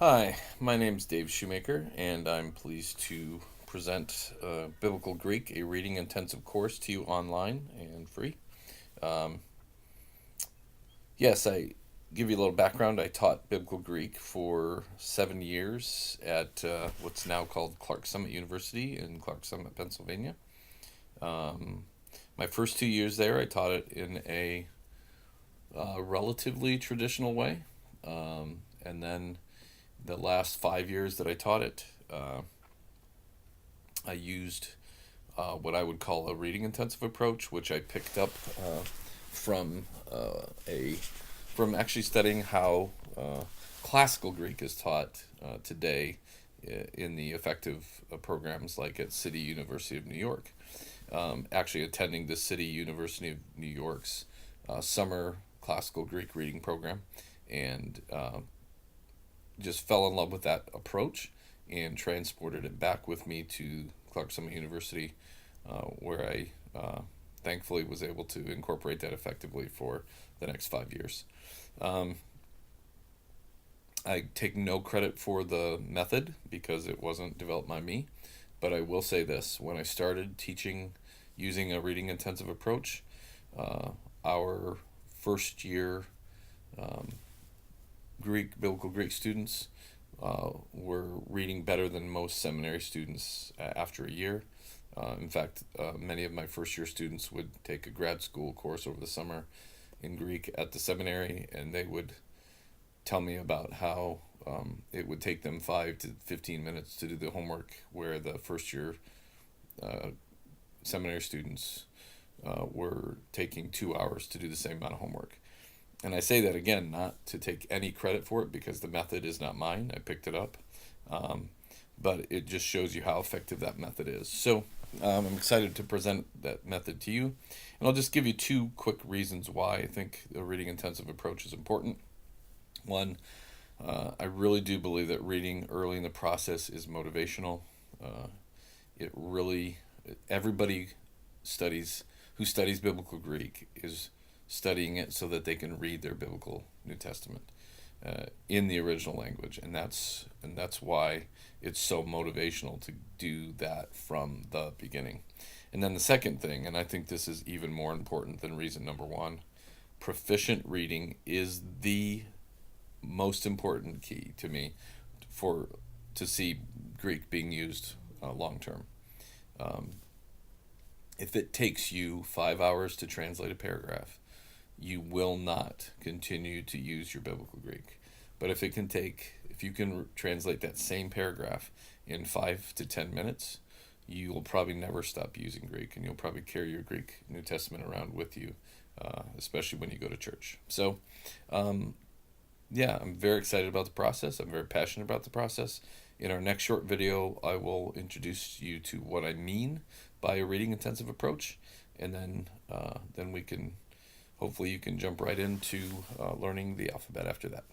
Hi, my name's Dave Shoemaker, and I'm pleased to present Biblical Greek, a reading intensive course to you online and free. Um, yes, I give you a little background. I taught Biblical Greek for 7 years at what's now called Clark Summit University in Clark Summit, Pennsylvania. Um, my first 2 years there, I taught it in a relatively traditional way, and then the last 5 years that I taught it, I used what I would call a reading intensive approach, which I picked up from a from actually studying how classical Greek is taught today in the effective programs like at City University of New York. Actually attending the City University of New York's summer classical Greek reading program, and just fell in love with that approach and transported it back with me to Clark Summit University, where I thankfully was able to incorporate that effectively for the next 5 years. Um, I take no credit for the method because it wasn't developed by me, but I will say this: when I started teaching using a reading intensive approach, uh, our first year biblical Greek students were reading better than most seminary students after a year. In fact, many of my first year students would take a grad school course over the summer in Greek at the seminary, and they would tell me about how it would take them 5 to 15 minutes to do the homework, where the first year uh, seminary students were taking 2 hours to do the same amount of homework. And I say that again, not to take any credit for it because the method is not mine. I picked it up. Um, but it just shows you how effective that method is. So I'm excited to present that method to you. And I'll just give you two quick reasons why I think the reading intensive approach is important. One, I really do believe that reading early in the process is motivational. Uh, it really, everybody studies who studies biblical Greek is studying it so that they can read their biblical New Testament in the original language, and that's why it's so motivational to do that from the beginning. And then the second thing, and I think this is even more important than reason number one, proficient reading is the most important key to me for to see Greek being used long term. Um, if it takes you 5 hours to translate a paragraph, you will not continue to use your biblical Greek. But if you can translate that same paragraph in 5 to 10 minutes, you will probably never stop using Greek, and you'll probably carry your Greek New Testament around with you, especially when you go to church. So, um, yeah, I'm very excited about the process. I'm very passionate about the process. In our next short video, I will introduce you to what I mean by a reading intensive approach, and then we can hopefully you can jump right into learning the alphabet after that.